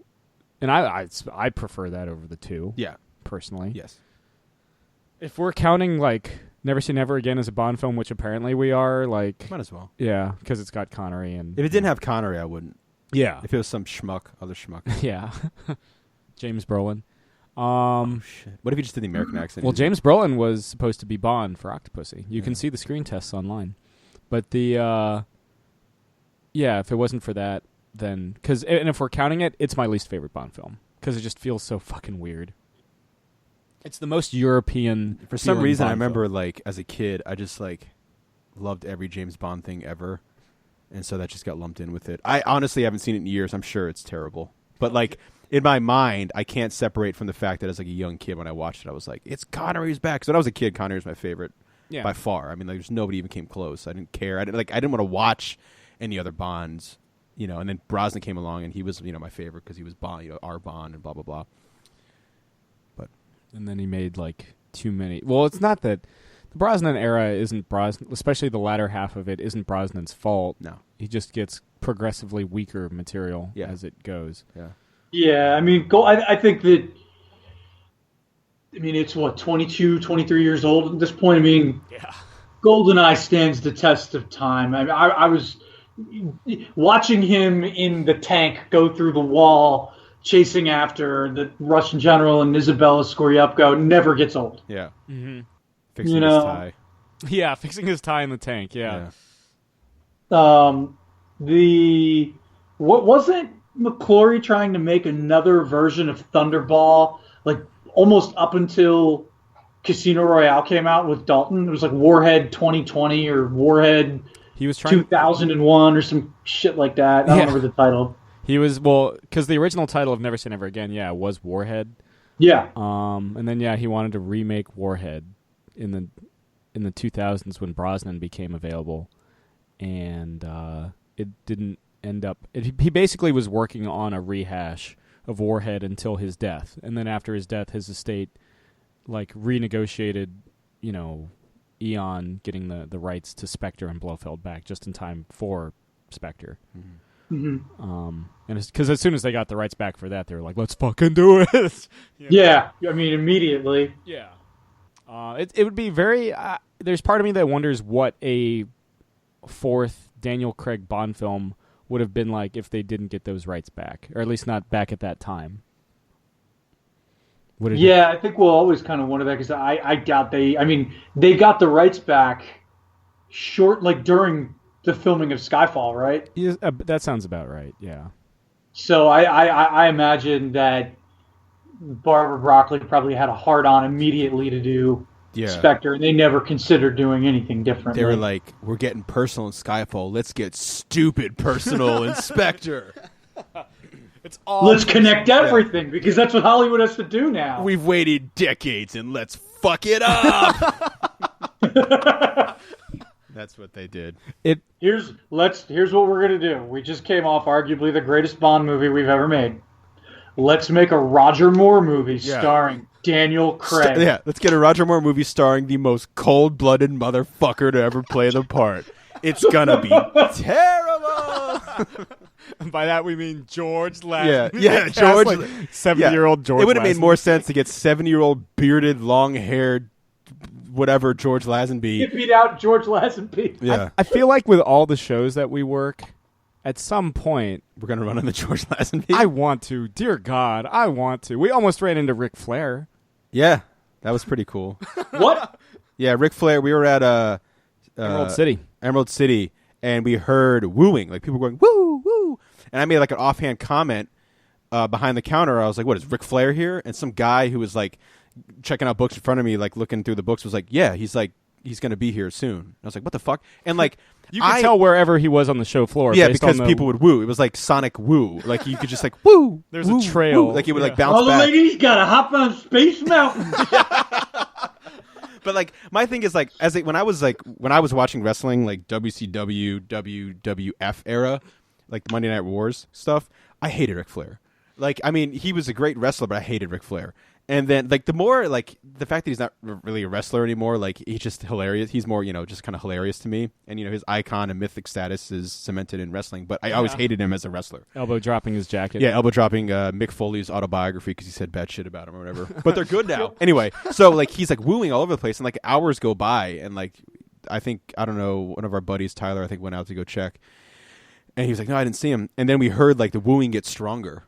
and I prefer that over the two. Yeah. Personally. Yes. If we're counting, like, Never Say Never Again as a Bond film, which apparently we are, like... Might as well. Yeah, because it's got Connery and... If it didn't have Connery, I wouldn't. Yeah. If it was some other schmuck. Yeah. James Brolin. Oh, shit. What if he just did the American accent? Well, James Brolin was supposed to be Bond for Octopussy. You can see the screen tests online. But the... Yeah, if it wasn't for that, then... And if we're counting it, it's my least favorite Bond film. Because it just feels so fucking weird. It's the most European... For some reason, Bond I remember, film. like, as a kid, I just, like, loved every James Bond thing ever. And so that just got lumped in with it. I honestly haven't seen it in years. I'm sure it's terrible. But, like, in my mind, I can't separate from the fact that as, like, a young kid, when I watched it, I was like, it's Connery's back. So when I was a kid, Connery was my favorite by far. Like, there's nobody even came close. I didn't care. I didn't want to watch any other Bonds, and then Brosnan came along and he was, my favorite because he was Bond, our Bond and blah, blah, blah. But. And then he made, like, too many. Well, it's not that The Brosnan era isn't Brosnan, especially the latter half of it, isn't Brosnan's fault. No. He just gets progressively weaker material Yeah. as it goes. Yeah. Yeah, I mean, I think that. I mean, it's 22, 23 years old at this point. I mean, Yeah. GoldenEye stands the test of time. I mean, I was watching him in the tank go through the wall, chasing after the Russian general and Isabella Scorupco. Never gets old. Yeah. Mm-hmm. Fixing his tie. Yeah, fixing his tie in the tank. Yeah. What wasn't McClory trying to make another version of Thunderball, like almost up until Casino Royale came out with Dalton? It was like Warhead 2020 or Warhead He was trying 2001 or some shit like that. I don't remember the title. He was because the original title of Never Say Never Again, was Warhead. Yeah. And then he wanted to remake Warhead in the 2000s when Brosnan became available, and it didn't end up. He basically was working on a rehash of Warhead until his death, and then after his death, his estate renegotiated, Eon getting the rights to Spectre and Blofeld back just in time for Spectre. Mm-hmm. And because as soon as they got the rights back for that, they were like, "Let's fucking do it." Yeah, I mean immediately. Yeah. It would be very. There's part of me that wonders what a fourth Daniel Craig Bond film would have been like if they didn't get those rights back, or at least not back at that time. I think we'll always kind of wonder that because I doubt they. I mean, they got the rights back during the filming of Skyfall, right? Yeah, that sounds about right. Yeah. So I imagine that Barbara Broccoli probably had a hard-on immediately to do Spectre, and they never considered doing anything different. They were like, "We're getting personal in Skyfall. Let's get stupid personal in Spectre." Let's connect everything because that's what Hollywood has to do now. We've waited decades and let's fuck it up. That's what they did. Here's what we're gonna do. We just came off arguably the greatest Bond movie we've ever made. Let's make a Roger Moore movie starring Daniel Craig. Let's get a Roger Moore movie starring the most cold-blooded motherfucker to ever play the part. It's gonna be terrible. And by that we mean George Lazenby. Yeah, George, 70-year-old George. It would have made more sense to get 70-year-old bearded, long-haired, whatever George Lazenby. Hippied out George Lazenby. Yeah, I feel like with all the shows that we work, at some point we're gonna run into George Lazenby. I want to. Dear God, I want to. We almost ran into Ric Flair. Yeah, that was pretty cool. What? Yeah, Ric Flair. We were at Emerald City, and we heard wooing, like people going woo woo, and I made like an offhand comment behind the counter. I was like, "What is Ric Flair here?" And some guy who was like checking out books in front of me, like looking through the books, was like, "Yeah, he's going to be here soon." And I was like, "What the fuck?" And like you could tell wherever he was on the show floor. Yeah, based because on people would woo. It was like sonic woo. Like you could just like woo. There's woo, a trail. Woo. Like it would like bounce All the back. ladies gotta hop on Space Mountain. But like my thing is like when I was watching wrestling, like WCW, WWF era, like the Monday Night Wars stuff, I hated Ric Flair. Like I mean, he was a great wrestler, but I hated Ric Flair. And then like the more like the fact that he's not really a wrestler anymore, like he's just hilarious. He's more just kind of hilarious to me. And his icon and mythic status is cemented in wrestling. But I always hated him as a wrestler. elbow dropping his jacket. Yeah, elbow dropping Mick Foley's autobiography because he said bad shit about him or whatever. But they're good now. Anyway, so like he's like wooing all over the place, and like hours go by, and like I don't know, one of our buddies, Tyler, I think went out to go check. And he was like, "No, I didn't see him." And then we heard like the wooing gets stronger,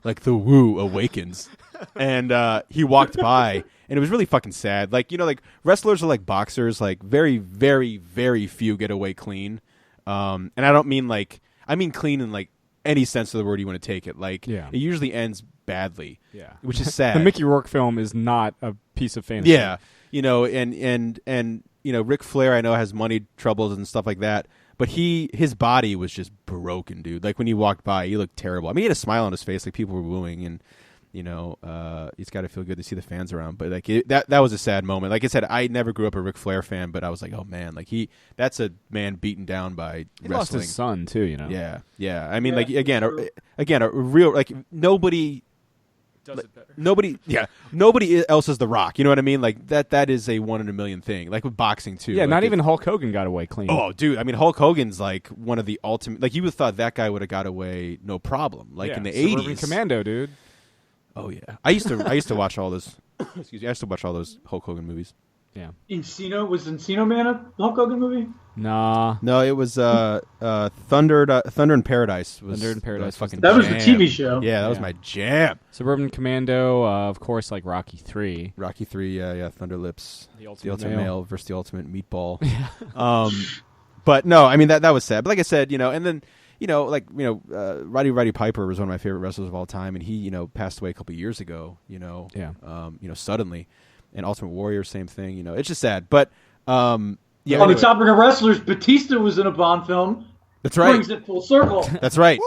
like the woo awakens. And he walked by, and it was really fucking sad. Like like wrestlers are like boxers. Like very, very, very few get away clean. And I don't mean I mean clean in like any sense of the word you want to take it. Like it usually ends badly. Yeah, which is sad. The Mickey Rourke film is not a piece of fantasy. Yeah, and Ric Flair I know has money troubles and stuff like that. But his body was just broken, dude. Like when he walked by, he looked terrible. I mean, he had a smile on his face, like people were wooing, and he's got to feel good to see the fans around. But like that was a sad moment. Like I said, I never grew up a Ric Flair fan, but I was like, oh man, like that's a man beaten down by he wrestling. lost his son too, Yeah. I mean, like again, a real like nobody Does it better. Nobody else is The Rock. You know what I mean? Like that is a 1 in a million thing. Like with boxing too. Yeah, like not even Hulk Hogan got away clean. Oh, dude! I mean, Hulk Hogan's like one of the ultimate. Like you would have thought that guy would have got away no problem. Like in the Suburban '80s, Commando, dude. Oh yeah, I used to watch all those. Excuse me, I used to watch all those Hulk Hogan movies. Yeah. Was Encino Man a Hulk Hogan movie? Nah. No, it was Thunder in Paradise. Thunder in Paradise. Fucking that was the jam. TV show. Yeah, that was my jam. Suburban Commando, of course, like Rocky 3. Rocky 3, yeah, Thunder Lips. The Ultimate Male. Male versus the Ultimate Meatball. But no, I mean that was sad. But like I said, and then Roddy Piper was one of my favorite wrestlers of all time, and he passed away a couple years ago. Suddenly. And Ultimate Warrior, same thing. It's just sad. But On the topic of wrestlers, Batista was in a Bond film. That's right. Brings it full circle. That's right.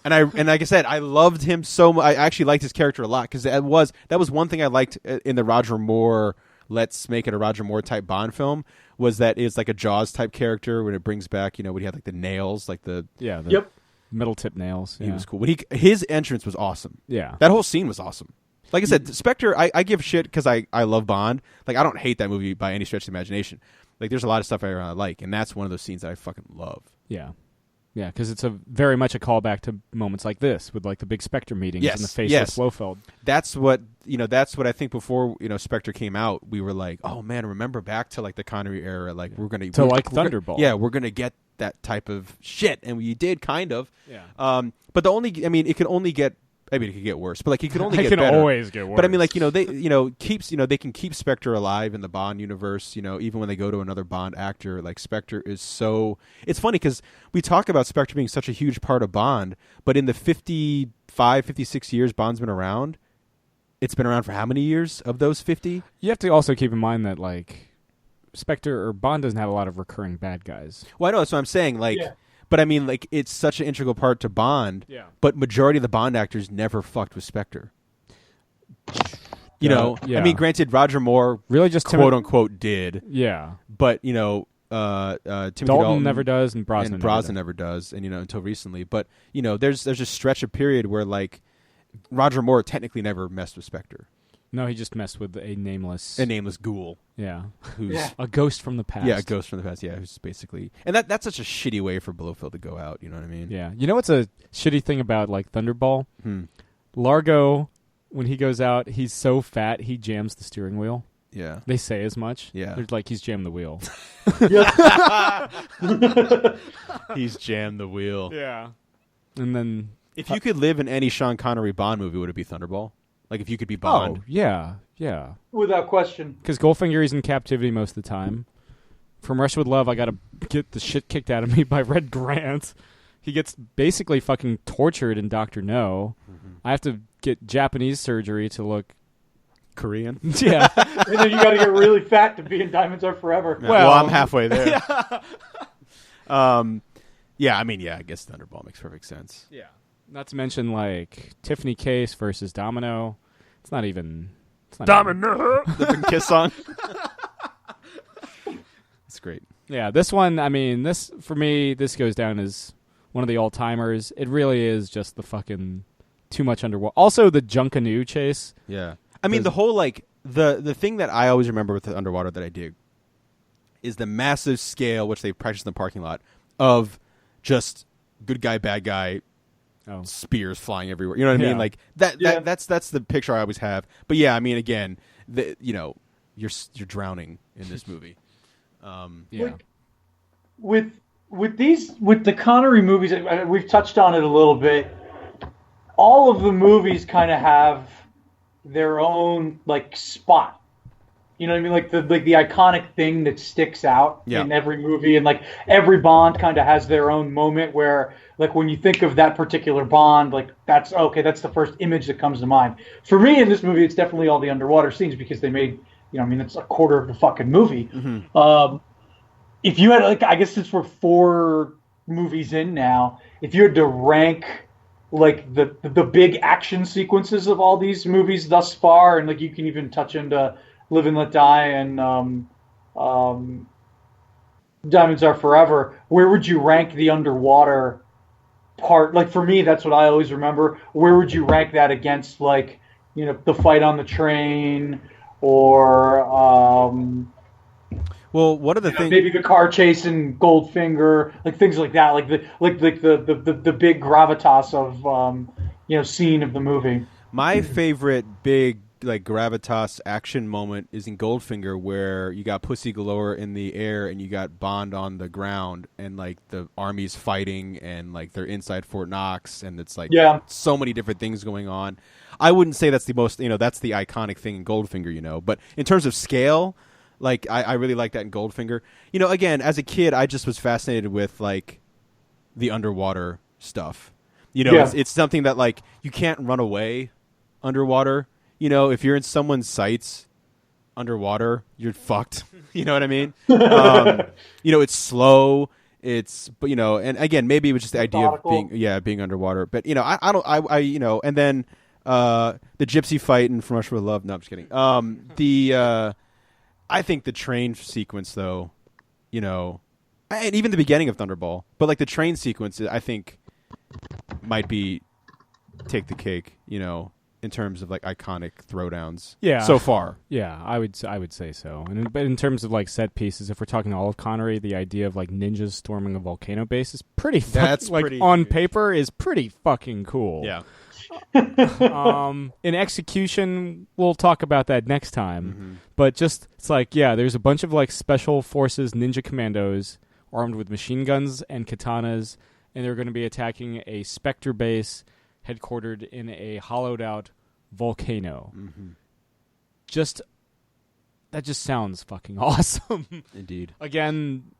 And like I said, I loved him so much. I actually liked his character a lot because that was one thing I liked in the Roger Moore. Let's make it a Roger Moore type Bond film. Was that it's like a Jaws type character when it brings back when he had like the nails, like the metal tip nails. Yeah. He was cool. His entrance was awesome. Yeah, that whole scene was awesome. Like I said, Spectre, I give shit because I love Bond. Like, I don't hate that movie by any stretch of the imagination. Like, there's a lot of stuff I like, and that's one of those scenes that I fucking love. Yeah. Yeah, because it's very much a callback to moments like this with, like, the big Spectre meetings and the faceless Blofeld. That's what I think before, Spectre came out, we were like, oh, man, remember back to, like, the Connery era. Like, we're going to... Thunderball. We're going to get that type of shit, and we did, kind of. Yeah. But it could only get... Maybe it could get worse, but like it could only get better. It can always get worse. But I mean, like they can keep Spectre alive in the Bond universe. Even when they go to another Bond actor, like Spectre is so. It's funny because we talk about Spectre being such a huge part of Bond, but in the 55, 56 years Bond's been around, it's been around for how many years of those 50? You have to also keep in mind that like Spectre or Bond doesn't have a lot of recurring bad guys. Well, I know that's what I'm saying. Like. Yeah. But I mean, like, it's such an integral part to Bond. Yeah. But majority of the Bond actors never fucked with Spectre. Yeah. I mean, granted, Roger Moore really just quote unquote did. Yeah. But Timothy Dalton never does, and Brosnan never does, and until recently. But there's a stretch of period where like Roger Moore technically never messed with Spectre. No, he just messed with a nameless ghoul. Yeah, who's a ghost from the past. Yeah, a ghost from the past. Yeah, who's basically, and that's such a shitty way for Blofeld to go out. You know what I mean? Yeah. You know what's a shitty thing about like Thunderball? Largo, when he goes out, he's so fat he jams the steering wheel. Yeah, they say as much. Yeah, they're like he's jammed the wheel. He's jammed the wheel. Yeah, and then if you could live in any Sean Connery Bond movie, would it be Thunderball? Like if you could be Bond? Oh, yeah. Without question. Because Goldfinger is in captivity most of the time. From Rush with Love, I got to get the shit kicked out of me by Red Grant. He gets basically fucking tortured in Dr. No. Mm-hmm. I have to get Japanese surgery to look Korean. Yeah. And then you got to get really fat to be in Diamonds Are Forever. Well, I'm halfway there. I guess Thunderball makes perfect sense. Yeah. Not to mention, like, Tiffany Case versus Domino. It's not even... Domino! The Kiss song. It's great. Yeah, this one, I mean, for me, this goes down as one of the all-timers. It really is just the fucking too much underwater. Also, the Junkanoo chase. Yeah. I mean, the whole, like, the thing that I always remember with the underwater that I dig is the massive scale, which they practice in the parking lot, of just good guy, bad guy, spears flying everywhere. You know what I mean? Like that's the picture I always have. But yeah, I mean, again, you're drowning in this movie. With the Connery movies, we've touched on it a little bit. All of the movies kind of have their own like spot. You know what I mean? Like the iconic thing that sticks out in every movie, and like every Bond kind of has their own moment where, like, when you think of that particular Bond, like that's the first image that comes to mind. For me, in this movie, it's definitely all the underwater scenes because they made, it's a quarter of the fucking movie. Mm-hmm. If you had, like, I guess since we're 4 movies in now, if you had to rank like the big action sequences of all these movies thus far, and like you can even touch into Live and Let Die and Diamonds Are Forever, where would you rank the underwater part? Like, for me, that's what I always remember. Where would you rank that against, like, the fight on the train, or Well, one of the things, maybe the car chase in Goldfinger, like things like that, like the big gravitas of scene of the movie. my favorite big like gravitas action moment is in Goldfinger, where you got Pussy Galore in the air and you got Bond on the ground, and like the army's fighting and like they're inside Fort Knox, and it's like so many different things going on. I wouldn't say that's the most, that's the iconic thing in Goldfinger, but in terms of scale, like I really like that in Goldfinger. Again, as a kid, I just was fascinated with like the underwater stuff. It's something that like you can't run away underwater. If you're in someone's sights underwater, you're fucked. You know what I mean? It's slow. And again, maybe it was just the idea of being underwater. But and then the gypsy fight in From Russia with Love. No, I'm just kidding. I think the train sequence, though, and even the beginning of Thunderball, but like the train sequence, I think might be take the cake. In terms of like iconic throwdowns, so far, I would say so. But in terms of like set pieces, if we're talking all of Connery, the idea of like ninjas storming a volcano base is pretty. On paper is pretty fucking cool. Yeah. In execution, we'll talk about that next time. Mm-hmm. But just it's like there's a bunch of like special forces ninja commandos armed with machine guns and katanas, and they're going to be attacking a Spectre base headquartered in a hollowed-out volcano. Mm-hmm. That just sounds fucking awesome. Indeed. Again,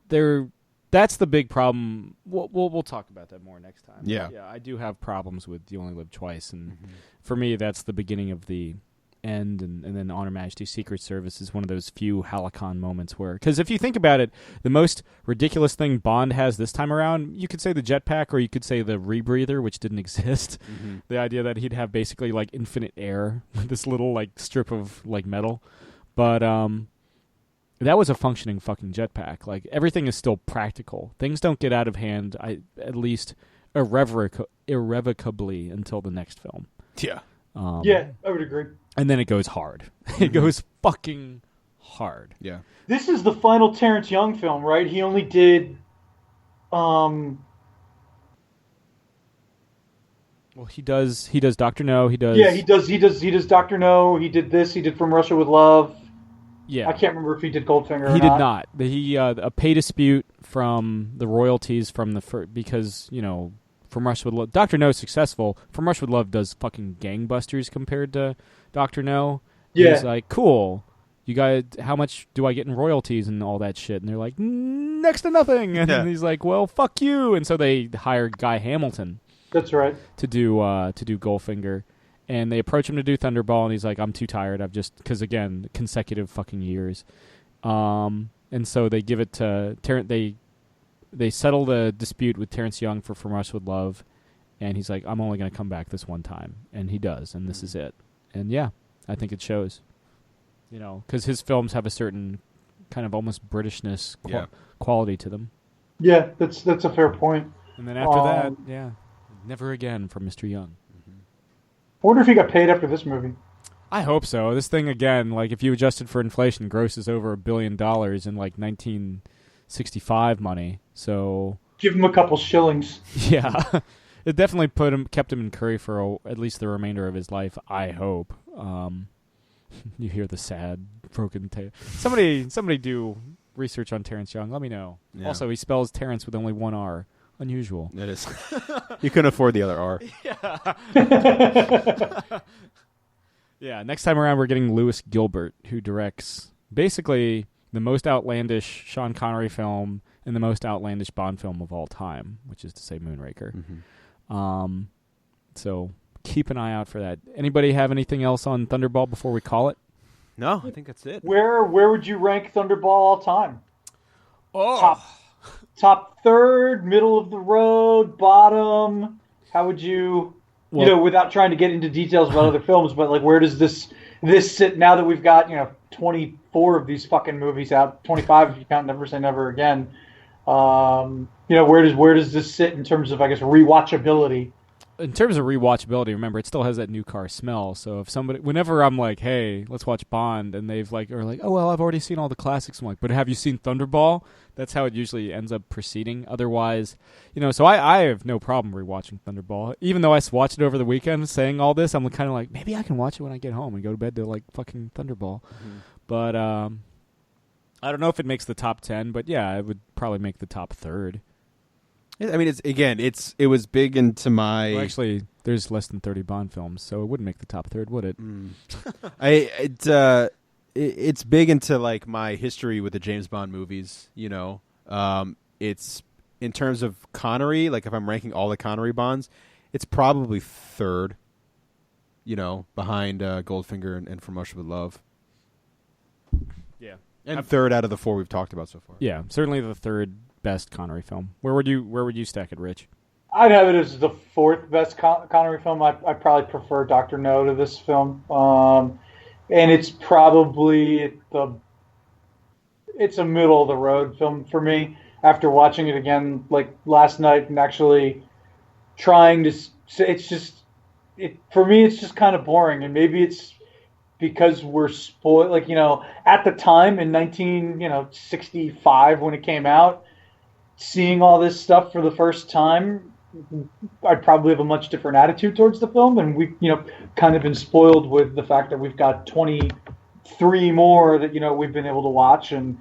that's the big problem. We'll talk about that more next time. Yeah. Yeah, I do have problems with You Only Live Twice, and for me, that's the beginning of the end, and then On Her Majesty's Secret Service is one of those few Halcyon moments where, because if you think about it, the most ridiculous thing Bond has this time around, you could say the jetpack, or you could say the rebreather, which didn't exist. Mm-hmm. The idea that he'd have basically like infinite air with this little like strip of like metal, but that was a functioning fucking jetpack. Like everything is still practical. Things don't get out of hand, at least irrevocably until the next film. Yeah. I would agree. And then it goes hard. It goes fucking hard. Yeah. This is the final Terrence Young film, right? He only did Well, he does Dr. No, he does. Yeah, he does Dr. No, he did this, he did From Russia with Love. Yeah. I can't remember if he did Goldfinger or not. He did not. He a pay dispute from the royalties from the because, From Russia with Love. Dr. No is successful. From Russia with Love does fucking gangbusters compared to Dr. No. Yeah. He's like, cool. You guys, how much do I get in royalties and all that shit? And they're like, next to nothing. And he's like, well, fuck you. And so they hired Guy Hamilton. That's right. To do Goldfinger. And they approach him to do Thunderball, and he's like, I'm too tired. Because again, consecutive fucking years. And so they give it to Terrence. They settled a dispute with Terrence Young for From Russia with Love, and he's like, I'm only going to come back this one time. And he does, and this is it. And I think it shows. Because his films have a certain kind of almost Britishness quality to them. Yeah, that's a fair point. And then after that, never again for Mr. Young. I wonder if he got paid after this movie. I hope so. This thing, again, like if you adjusted for inflation, grosses over $1 billion in like 1965 money. So give him a couple shillings. Yeah, it definitely kept him in curry for at least the remainder of his life. I hope. You hear the sad, broken tale. Somebody do research on Terrence Young. Let me know. Yeah. Also, he spells Terrence with only one R. Unusual. It is. You couldn't afford the other R. Yeah. Yeah. Next time around, we're getting Lewis Gilbert, who directs basically the most outlandish Sean Connery film and the most outlandish Bond film of all time, which is to say Moonraker. Mm-hmm. So keep an eye out for that. Anybody have anything else on Thunderball before we call it? No, I think that's it. Where would you rank Thunderball all time? Oh. Top third, middle of the road, bottom. How would you, without trying to get into details about other films, but like where does this sit now that we've got 24 of these fucking movies out, 25 if you count Never Say Never Again. Where does this sit in terms of, I guess, rewatchability? in terms of rewatchability, remember it still has that new car smell. So if whenever I'm like, "Hey, let's watch Bond," and they've "Oh well, I've already seen all the classics." I'm like, "But have you seen Thunderball?" That's how it usually ends up proceeding. Otherwise, so I have no problem rewatching Thunderball. Even though I watched it over the weekend, saying all this, I'm kind of like, maybe I can watch it when I get home and go to bed to fucking Thunderball. Mm-hmm. But I don't know if it makes the top 10, but yeah, it would probably make the top third. I mean, it was big into my. Well, actually, there's less than 30 Bond films, so it wouldn't make the top third, would it? It's big into my history with the James Bond movies. It's in terms of Connery. If I'm ranking all the Connery Bonds, it's probably third. Behind Goldfinger and From Russia with Love. Yeah, and third out of the 4 we've talked about so far. Yeah, certainly the third best Connery film. Where would you stack it, Rich? I'd have it as the 4th best Connery film. I probably prefer Dr. No to this film, and it's probably it's a middle of the road film for me. After watching it again last night and actually trying to, for me it's just kind of boring, and maybe it's because we're spoiled. At the time in 1965 when it came out, seeing all this stuff for the first time, I'd probably have a much different attitude towards the film, and we've kind of been spoiled with the fact that we've got 23 more that we've been able to watch, and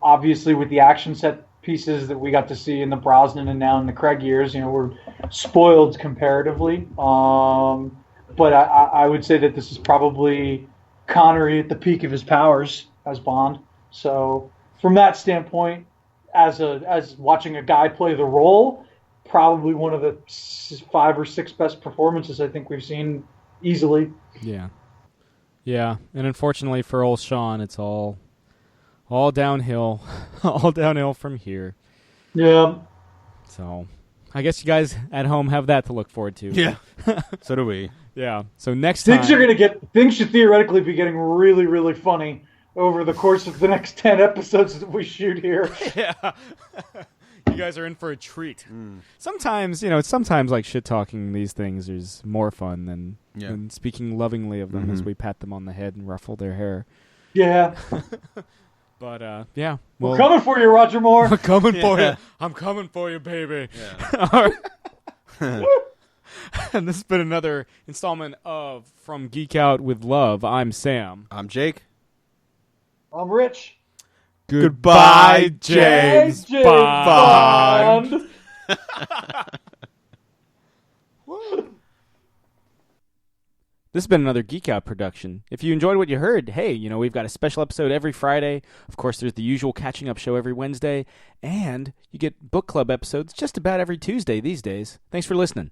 obviously with the action set pieces that we got to see in the Brosnan and now in the Craig years, we're spoiled comparatively. But I would say that this is probably Connery at the peak of his powers as Bond. So from that standpoint, as watching a guy play the role, probably one of the 5 or 6 best performances I think we've seen easily. Yeah. Yeah, and unfortunately for old Sean, it's all downhill, all downhill from here. Yeah. So I guess you guys at home have that to look forward to. Yeah. So do we. Yeah. So next time things should theoretically be getting really, really funny over the course of the next 10 episodes that we shoot here. Yeah. You guys are in for a treat. Sometimes, shit talking these things is more fun than speaking lovingly of them as we pat them on the head and ruffle their hair. Yeah. But, yeah. We're coming for you, Roger Moore. We're coming for you. I'm coming for you, baby. Yeah. All right. And this has been another installment of From Geek Out with Love. I'm Sam. I'm Jake. I'm Rich. Goodbye, James Bond. This has been another Geek Out production. If you enjoyed what you heard, hey, we've got a special episode every Friday. Of course, there's the usual catching up show every Wednesday. And you get book club episodes just about every Tuesday these days. Thanks for listening.